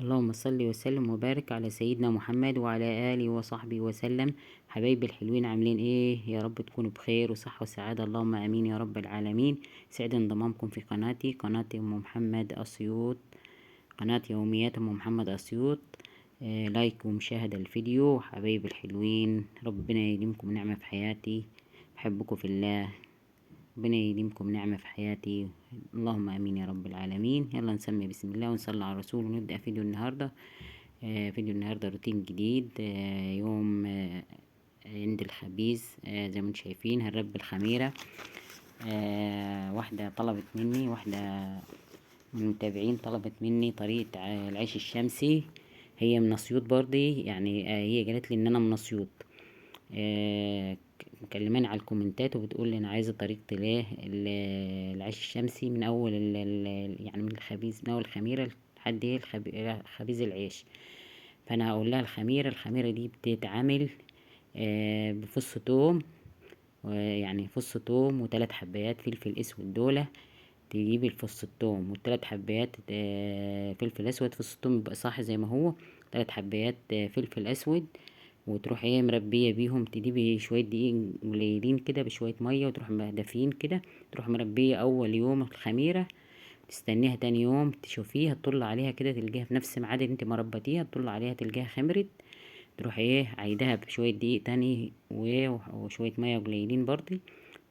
اللهم صل وسلم وبارك على سيدنا محمد وعلى آله وصحبه وسلم. حبايبي الحلوين عاملين ايه؟ يا رب تكونوا بخير وصحة وسعادة، اللهم امين يا رب العالمين. سعيد انضمامكم في قناتي، قناة ام محمد اسيوط، قناة يوميات ام محمد اسيوط. لايك ومشاهدة الفيديو. حبايبي الحلوين، ربنا يديمكم نعمة في حياتي، بحبكم في الله، ربنا يديمكم نعمة في حياتي، اللهم امين يا رب العالمين. يلا نسمي بسم الله ونصلي على الرسول ونبدأ فيديو النهاردة. فيديو النهاردة روتين جديد. يوم عند الخبيز. زي ما انتم شايفين هنربي الخميرة. واحدة طلبت مني، واحدة من المتابعين طلبت مني طريقة العيش الشمسي. هي من اسيوط برضي، يعني هي قالت لي ان انا من اسيوط. مكلماني على الكومنتات وبتقول لي انا عايزه طريقه العيش الشمسي من اول يعني من الخبيز، من اول الخميره لحد ايه خبيز العيش. فانا هقول لها الخميره دي بتتعمل بفص توم، يعني فص توم وثلاث حبايات فلفل اسود دولة. تجيبي الفص التوم والثلاث حبايات فلفل اسود، فص التوم يبقى صح زي ما هو، ثلاث حبايات فلفل اسود، وتروح ايه مربيه بيهم. تجيبي شويه دقيق قليلين كده بشويه ميه وتروح دافين كده، تروح مربيه اول يوم الخميره، تستنيها تاني يوم تشوفيها تطل عليها كده، تلقيها في نفس ميعاد اللي انت مربطيها، تطل عليها تلقيها خمرت. تروح ايه عيدها بشويه دقيق تاني وشويه ميه قليلين برضه،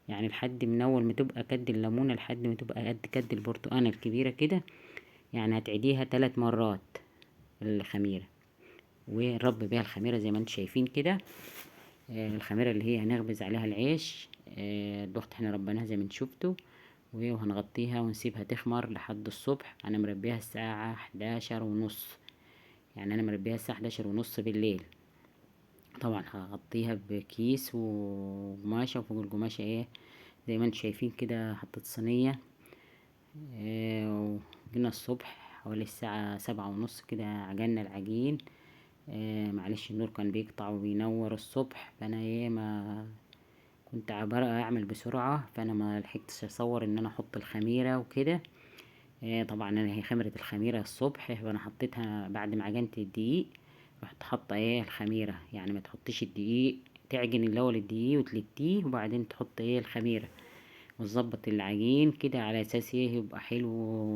يعني لحد من اول ما تبقى قد الليمونه لحد ما تبقى قد البرتقانه الكبيره كده. يعني هتعيديها 3 مرات الخميره، ونربي بيها الخميره زي ما انتم شايفين كده. الخميره اللي هي هنخبز عليها العيش. الوقت احنا ربيناها زي ما انتم شفتوا، وهنغطيها ونسيبها تخمر لحد الصبح. انا مربيها الساعه 11:30، يعني انا مربيها الساعه 11:30 بالليل. طبعا هغطيها بكيس وقماشة، وفوق القماشة ايه زي ما انتم شايفين كده حطيت صينية. وجينا الصبح حوالي الساعة 7:30 كده عجلنا العجين. معلش النور كان بيقطع وبينور الصبح، فانا ايه ما كنت عبارة اعمل بسرعة، فانا ما لحقتش اصور ان انا احط الخميرة وكده. طبعا انا هي خمرة الخميرة الصبح، فانا حطيتها بعد ما عجنت الدقيق. رحت حاطة ايه الخميرة، يعني ما تحطيش الدقيق، تعجن الاول الدقيق وتلتيه وبعدين تحط ايه الخميرة، وتظبط العجين كده على اساس ايه يبقى حلو،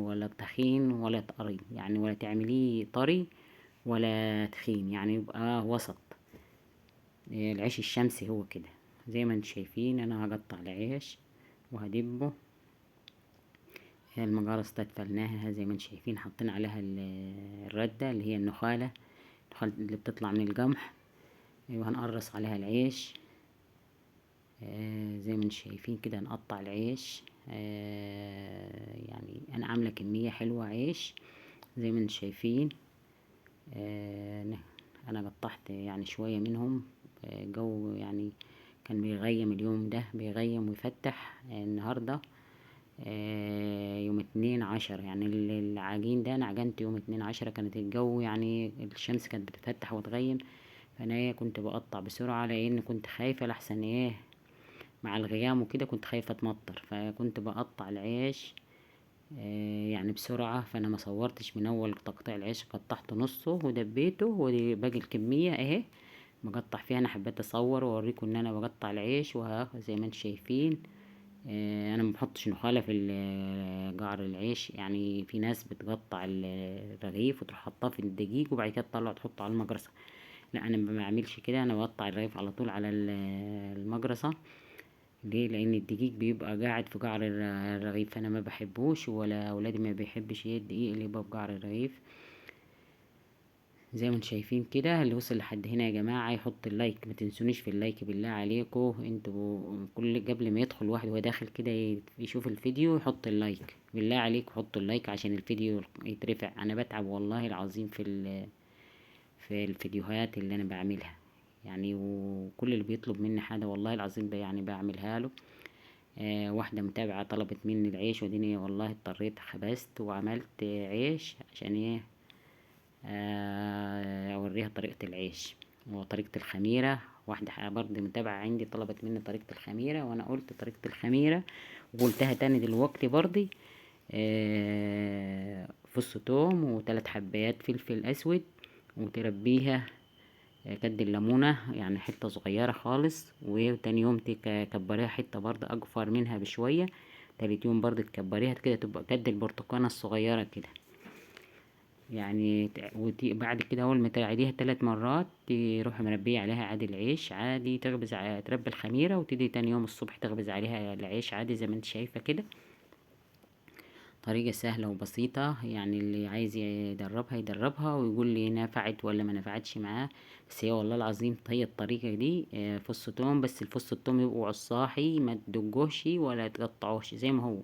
ولا تخين ولا طري، يعني ولا تعمليه طري ولا تخين، يعني يبقى وسط. العيش الشمسي هو كده زي ما انتم شايفين. انا هقطع العيش وهدبه. المجارة استدفلناها زي ما انتم شايفين، حاطين عليها الردة اللي هي النخالة اللي بتطلع من القمح. وهنقرص عليها العيش. زي ما انتم شايفين كده نقطع العيش. يعني انا عاملة كمية حلوة عيش زي ما انتم شايفين. انا قطعت يعني شوية منهم. جو يعني كان بيغيم اليوم ده، بيغيم ويفتح. النهاردة يوم 2/10، يعني العجين ده انا عجنت يوم 2/10، كانت الجو يعني الشمس كانت بتفتح وتغيم. فانا ايه كنت بقطع بسرعة لان كنت خايفة لحسن ايه مع الغيام وكده، كنت خايفة اتمطر، فكنت بقطع العيش يعني بسرعة. فانا ما صورتش من اول تقطيع العيش، قطعت نصه ودبيته، وباقي الكمية اهي بقطع فيها. انا حبيت اصور واوريكم ان انا بقطع العيش زي ما انتم شايفين. انا ما بحطش نخالة في قعر العيش، يعني في ناس بتقطع الرغيف وتروح حطاه في الدقيق وبعد كده تطلع تحطه على المجرسة. لا انا ما بعملش كده، انا بقطع الرغيف على طول على المجرسة. ليه؟ لان الدقيق بيبقى قاعد في قعر الرغيف، فانا ما بحبوش، ولا اولادي ما بيحبش ايه الدقيق اللي يبقى في قعر الرغيف. زي ما انتم شايفين كده. اللي وصل لحد هنا يا جماعة يحط اللايك، ما تنسونيش في اللايك بالله عليكم. انتوا كل قبل ما يدخل واحد وهو داخل كده يشوف الفيديو يحط اللايك، بالله عليكم حطوا اللايك عشان الفيديو يترفع. انا بتعب والله العظيم في الفيديوهات اللي انا بعملها، يعني وكل اللي بيطلب مني حاجة والله العظيم يعني بعملها له. واحدة متابعة طلبت مني العيش، وديني والله اضطريت خبزت وعملت عيش عشان ايه اوريها طريقة العيش وطريقة الخميرة. واحدة برضه متابعة عندي طلبت مني طريقة الخميرة، وانا قلت طريقة الخميرة وقلتها تاني دلوقتي برضه. فص توم و3 حبات فلفل اسود، وتربيها قد الليمونة يعني حتة صغيرة خالص. وتاني يوم تكبريها حتة برضه اكبر منها بشوية. تالت يوم برضه تكبريها كده تبقى قد البرتقانة الصغيرة كده يعني. بعد كده اول ما تعيديها 3 مرات تروحي مربية عليها عادي العيش عادي، تربي الخميرة، وتيجي تاني يوم الصبح تخبز عليها العيش عادي زي ما انت شايفة كده. طريقة سهلة وبسيطة يعني، اللي عايز يدربها يدربها ويقول لي نفعت ولا ما نفعتش معاه. بس هي والله العظيم هي الطريقة دي فص توم، بس الفص التوم يبقوا عصاحي، ما تدقوش ولا تقطعوش زي ما هو،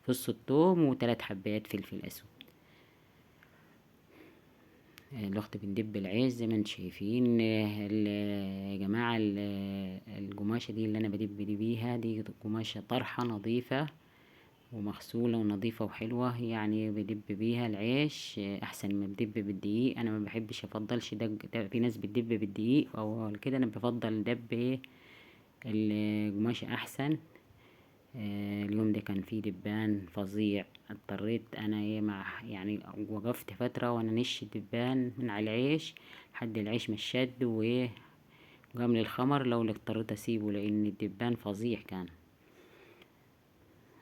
فص التوم و3 حبات فلفل اسود. الوقت بندب العيش زي ما انتم شايفين. يا جماعة القماشة دي اللي انا بدب دي بيها دي قماشة طرحة نظيفة ومغسولة ونظيفة وحلوة يعني، بدب بيها العيش احسن ما بدب بالدقيق. انا ما بحبش افضلش دق. في ناس بتدب بالدقيق او كده، انا بفضل دب القماشة احسن. اليوم ده كان فيه دبان فظيع، اضطريت انا مع يعني وقفت فترة وانا نش الدبان من على العيش لحد العيش ما شد وقام للخمر، لو اضطريت اسيبه لان الدبان فظيع كان.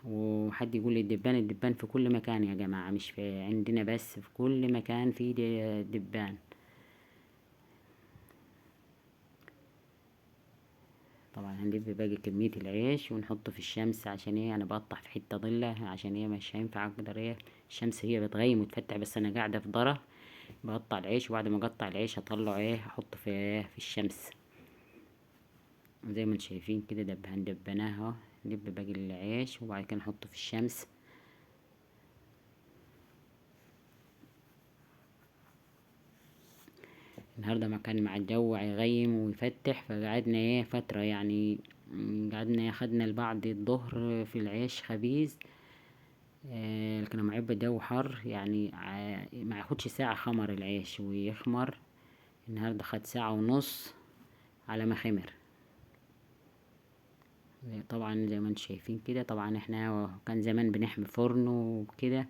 وحد يقول لي الدبان في كل مكان يا جماعة، مش في عندنا بس، في كل مكان في دبان. طبعا هندب باقي كمية العيش ونحطه في الشمس. عشان ايه؟ انا بقطع في حتة ضلة عشان ايه مش هينفع اقدر ايه الشمس هي بتغيم وتفتح، بس انا قاعدة في ضرة بقطع العيش. وبعد ما اقطع العيش هطلعه ايه احطه في الشمس زي ما انتم شايفين كده. هندبناه اهو، ندب باقي العيش وبعد كده نحطه في الشمس. النهارده ما كان مع الجو هيغيم ويفتح، فقعدنا ايه فترة يعني، قعدنا خدنا لبعض الظهر في العيش خبيز. لكن لما يبقى الجو حر يعني ما ياخدش ساعة خمر العيش ويخمر. النهارده خد ساعة ونص على ما خمر. طبعا زي ما انتم شايفين كده. طبعا احنا كان زمان بنحمي فرن وكده،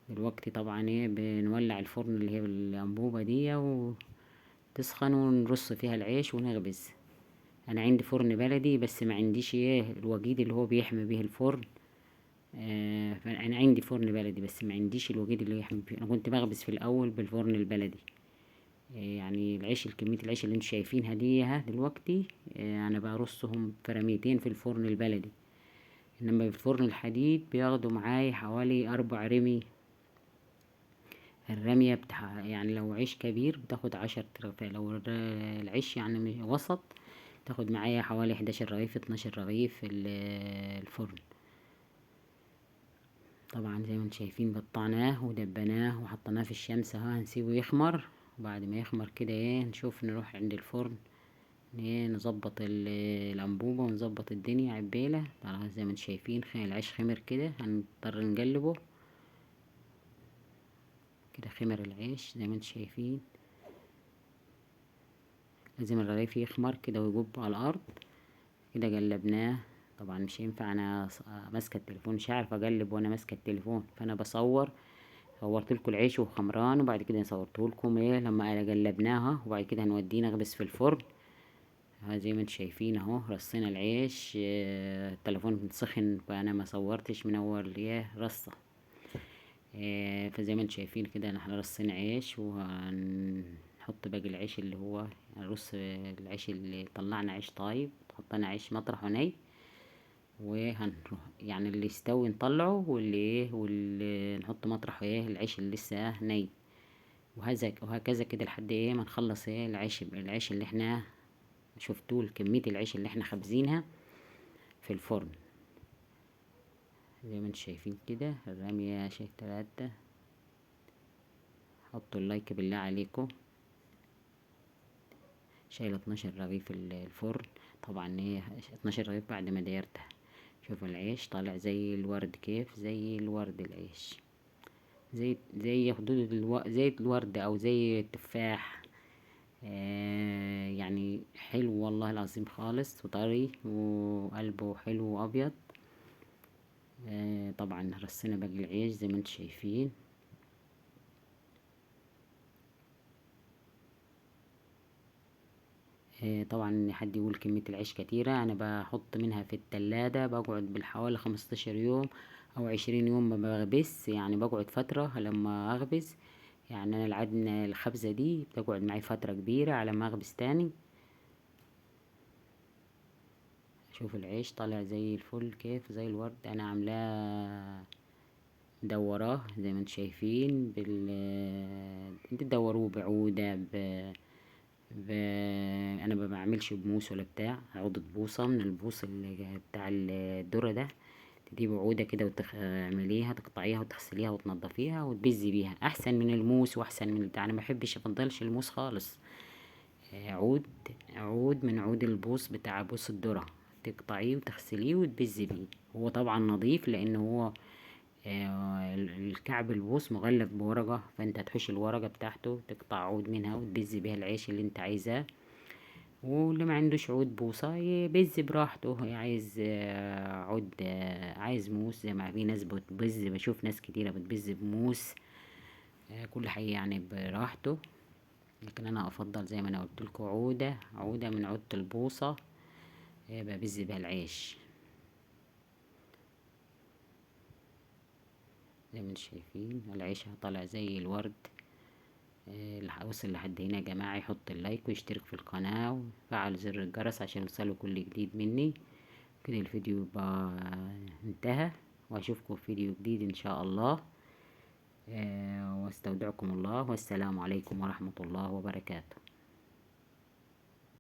دلوقتي طبعا ايه بنولع الفرن اللي هي بالانبوبة دي وتسخن ونرص فيها العيش ونخبز. انا عندي فرن بلدي بس ما عنديش ايه الوقيد اللي هو بيحمي به الفرن. فانا عندي فرن بلدي بس ما عنديش الوقيد اللي يحمي به. انا كنت بخبز في الاول بالفرن البلدي. يعني العيش الكمية العيش اللي انتوا شايفينها دي دلوقتي انا برصهم فرميتين في الفرن البلدي. انما الفرن الحديد بياخدوا معاي حوالي 4 رمي. الرمية بتاع يعني لو عيش كبير بتاخد 10 رغيف، لو العيش يعني وسط تاخد معايا حوالي 11 رغيف 12 رغيف الفرن. طبعا زي ما انتم شايفين قطعناه ودبناه وحطيناه في الشمس اهو، هنسيبه يخمر. وبعد ما يخمر كده ايه نشوف نروح عند الفرن ايه نظبط الانبوبة ونظبط الدنيا عبيلة. طبعا زي ما انتم شايفين العيش خمر كده، هنضطر نقلبه كده. خمر العيش زي ما انتم شايفين، لازم الرغيف يخمر كده ويجب على الارض كده. قلبناه. طبعا مش ينفع انا ماسكه التليفون، مش عارفه اقلب وانا ماسكه التليفون، فانا بصور. صورت لكم العيش وخمران وبعد كده صورت لكم ايه لما قلبناها، وبعد كده هنوديه نخبز في الفرن. زي ما انتم شايفين اهو رصينا العيش. التليفون سخن فانا ما صورتش من اول ايه رصه. فزي ما انتم شايفين كده احنا رصينا عيش، وهنحط باقي العيش اللي هو هنرص العيش اللي طلعنا عيش طايب، حطينا عيش مطرح وني. وهنروح يعني اللي يستوي نطلعه، واللي نحط مطرح ايه العيش اللي لسه ني. وهكذا كده لحد ايه ما نخلص ايه العيش اللي احنا شفتوه كمية العيش اللي احنا خابزينها في الفرن. زي ما انتم شايفين كده الرمية شيء 3. حطوا اللايك بالله عليكم. شايلة 12 رغيف الفرن. طبعا ايه 12 رغيف بعد ما دايرته. شوفوا العيش طالع زي الورد، كيف زي الورد العيش، زي خدود زي الورد او زي التفاح. يعني حلو والله العظيم خالص وطري وقلبه حلو وابيض. طبعا رصينا باقي العيش زي ما انتم شايفين. طبعا حد يقول كمية العيش كتيرة، انا بحط منها في التلاجة، بقعد بالحوالي 15 يوم او 20 يوم ما بخبز، يعني بقعد فترة لما اخبز. يعني انا العجنة الخبزة دي بتقعد معي فترة كبيرة على ما اخبز تاني. شوف العيش طالع زي الفل، كيف زي الورد. انا عاملاه مدوراه زي ما انتم شايفين انتوا تدوروه بعودة ب... انا ما بعملش بموس ولا بتاع، عودة بوصة من البوص اللي بتاع الذرة ده. تجيب عودة كده وتعمليها، تقطعيها وتغسليها وتنضفيها وتبزي بيها، احسن من الموس واحسن من بتاع. انا ما بحبش افضلش الموس خالص. عود، عود من عود البوص بتاع بوص الذرة، تقطعيه وتغسليه وتبزي بيه. هو طبعا نظيف لان هو الكعب البوص مغلف بورقة، فانت هتحش الورقة بتاعته، تقطع عود منها وتبز بيها العيش اللي انت عايزاه. واللي ما عندوش عود بوصة يبز براحته، عايز عود، عايز موس زي ما في ناس بتبز، بشوف ناس كتيرة بتبز بموس. كل حي يعني براحته. لكن انا افضل زي ما انا قلتلكوا عودة من عودة البوصة، ببز بيها العيش زي ما انتم شايفين. العيش طالع زي الورد. اللي وصل لحد هنا يا جماعة يحط اللايك ويشترك في القناة ويفعل زر الجرس عشان يوصله كل جديد مني. كده الفيديو يبقى انتهى، واشوفكم في فيديو جديد ان شاء الله. واستودعكم الله، والسلام عليكم ورحمة الله وبركاته.